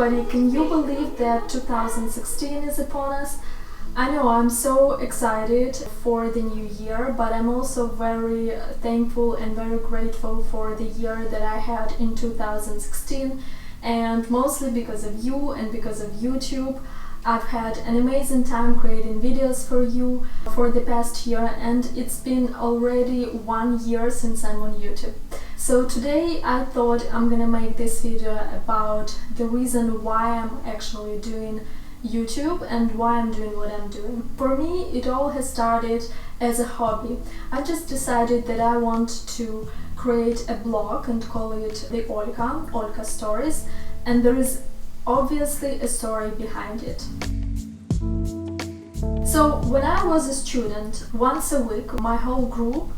everybody, can you believe that 2016 is upon us? I know I'm so excited for the new year, but I'm also very thankful and very grateful for the year that I had in 2016, and mostly because of you and because of YouTube. I've had an amazing time creating videos for you for the past year, and it's been already 1 year since I'm on YouTube. So today I thought I'm gonna make this video about the reason why I'm actually doing YouTube and why I'm doing what I'm doing. For me, it all has started as a hobby. I just decided that I want to create a blog and call it the Olka Stories, and there is obviously a story behind it. So when I was a student, once a week my whole group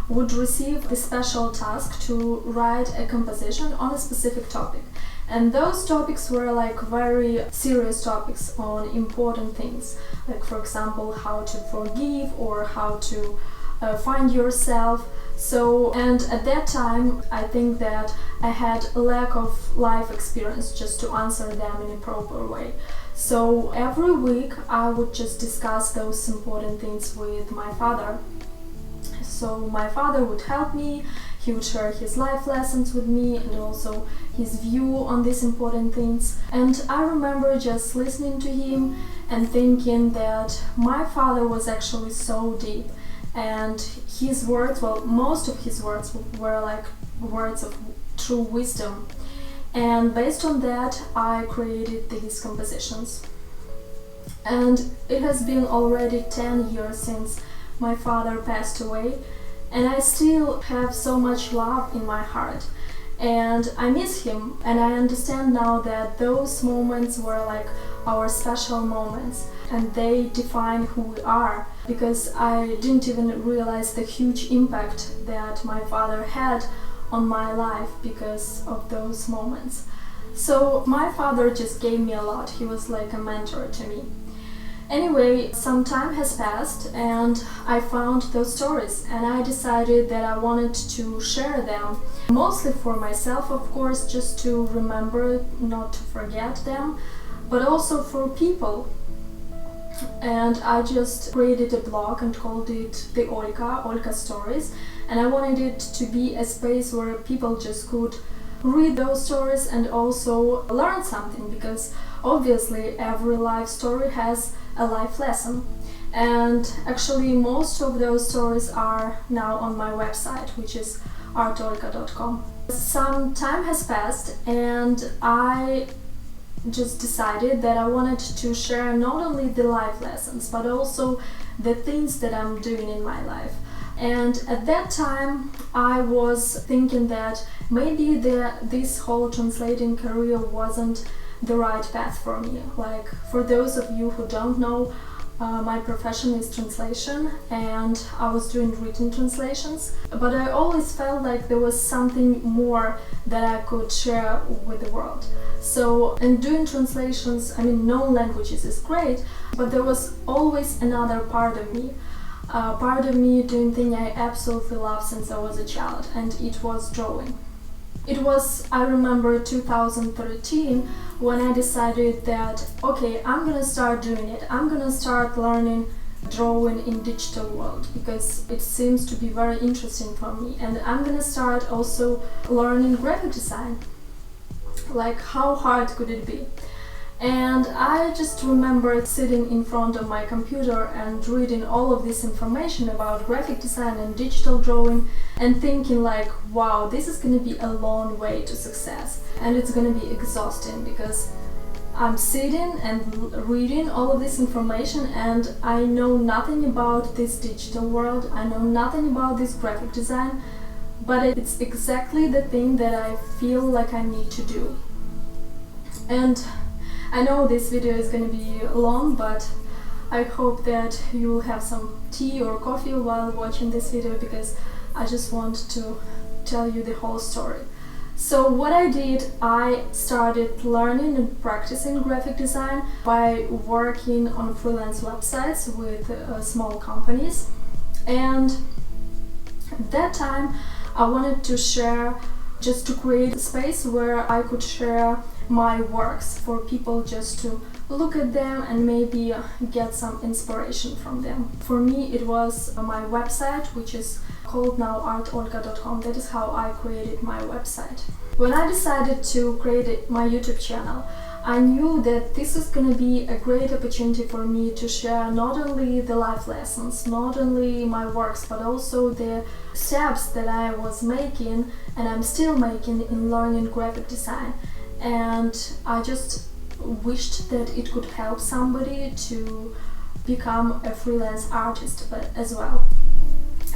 would receive the special task to write a composition on a specific topic. And those topics were like very serious topics on important things, like for example how to forgive or how to find yourself. And at that time I think that I had a lack of life experience just to answer them in a proper way. So every week I would just discuss those important things with my father. So my father would help me, he would share his life lessons with me and also his view on these important things. And I remember just listening to him and thinking that my father was actually so deep, and his words, well, most of his words were like words of true wisdom. And based on that I created these compositions. And it has been already 10 years since my father passed away, and I still have so much love in my heart, and I miss him, and I understand now that those moments were like our special moments and they define who we are, because I didn't even realize the huge impact that my father had on my life because of those moments. So my father just gave me a lot, he was like a mentor to me. Anyway, some time has passed and I found those stories, and I decided that I wanted to share them, mostly for myself of course, just to remember, not to forget them, but also for people. And I just created a blog and called it the Olka Stories, and I wanted it to be a space where people just could read those stories and also learn something, because obviously every life story has a life lesson. And actually most of those stories are now on my website, which is artolka.com. Some time has passed and I just decided that I wanted to share not only the life lessons but also the things that I'm doing in my life. And at that time I was thinking that maybe this whole translating career wasn't the right path for me. Like, for those of you who don't know, my profession is translation and I was doing written translations, but I always felt like there was something more that I could share with the world. So, and doing translations, I mean, known languages is great, but there was always another part of me doing thing I absolutely love since I was a child, and it was drawing. It was, I remember, 2013 when I decided that, okay, I'm gonna start doing it. I'm gonna start learning drawing in digital world because it seems to be very interesting for me, and I'm gonna start also learning graphic design. Like, how hard could it be? And I just remember sitting in front of my computer and reading all of this information about graphic design and digital drawing and thinking like, wow, this is going to be a long way to success, and it's going to be exhausting because I'm sitting and reading all of this information and I know nothing about this digital world, I know nothing about this graphic design, but it's exactly the thing that I feel like I need to do. And I know this video is going to be long, but I hope that you will have some tea or coffee while watching this video, because I just want to tell you the whole story. So what I did, I started learning and practicing graphic design by working on freelance websites with small companies. And at that time I wanted to share, just to create a space where I could share my works for people just to look at them and maybe get some inspiration from them. For me, it was my website, which is called now artolka.com. That is how I created my website. When I decided to create my YouTube channel, I knew that this is going to be a great opportunity for me to share not only the life lessons, not only my works, but also the steps that I was making and I'm still making in learning graphic design. And I just wished that it could help somebody to become a freelance artist as well.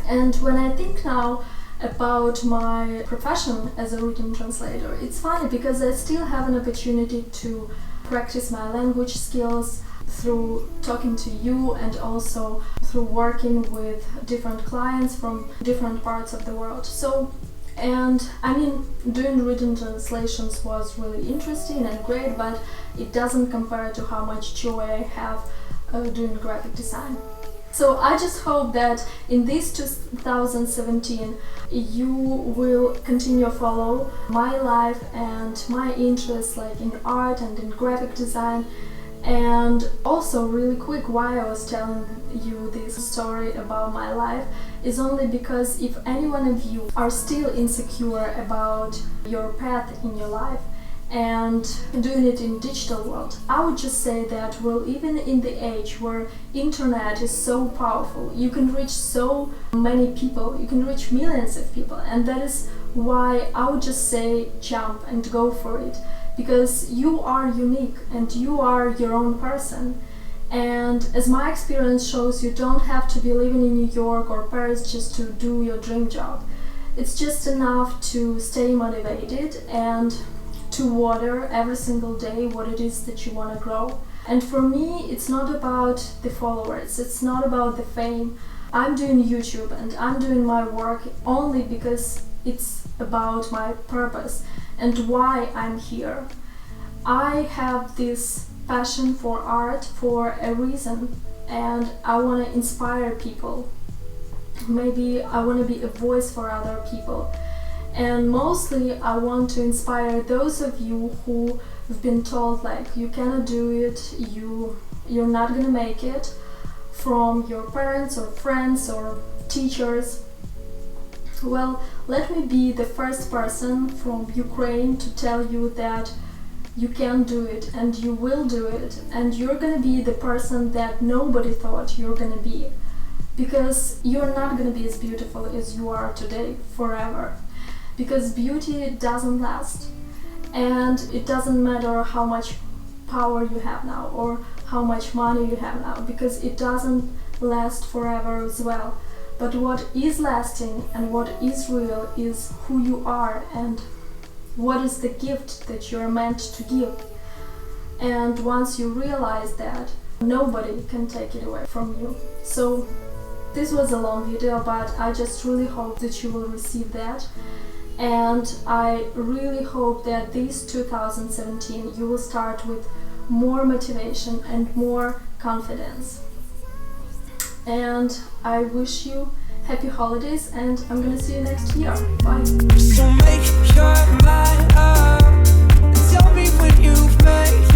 And when I think now about my profession as a written translator, it's funny because I still have an opportunity to practice my language skills through talking to you and also through working with different clients from different parts of the world. And I mean, doing written translations was really interesting and great, but it doesn't compare to how much joy I have doing graphic design. So I just hope that in this 2017 you will continue to follow my life and my interests like in art and in graphic design. And also really quick, why I was telling you this story about my life is only because if any one of you are still insecure about your path in your life and doing it in digital world, I would just say that, well, even in the age where internet is so powerful, you can reach so many people, you can reach millions of people, and that is why I would just say jump and go for it, because you are unique and you are your own person. And as my experience shows, you don't have to be living in New York or Paris just to do your dream job. It's just enough to stay motivated and to water every single day what it is that you want to grow. And for me, it's not about the followers, it's not about the fame. I'm doing YouTube and I'm doing my work only because it's about my purpose and why I'm here. I have this passion for art for a reason, and I want to inspire people. Maybe I want to be a voice for other people. And mostly I want to inspire those of you who have been told like you cannot do it, you're not gonna make it, from your parents or friends or teachers. Well, let me be the first person from Ukraine to tell you that you can do it and you will do it, and you're gonna be the person that nobody thought you're gonna be, because you're not gonna be as beautiful as you are today forever. Because beauty doesn't last, and it doesn't matter how much power you have now or how much money you have now, because it doesn't last forever as well. But what is lasting and what is real is who you are and what is the gift that you're meant to give. And once you realize that, nobody can take it away from you. So this was a long video, but I just really hope that you will receive that. And I really hope that this 2017 you will start with more motivation and more confidence. And I wish you happy holidays, and I'm gonna see you next year. Bye. So make your mind up and tell me when you've made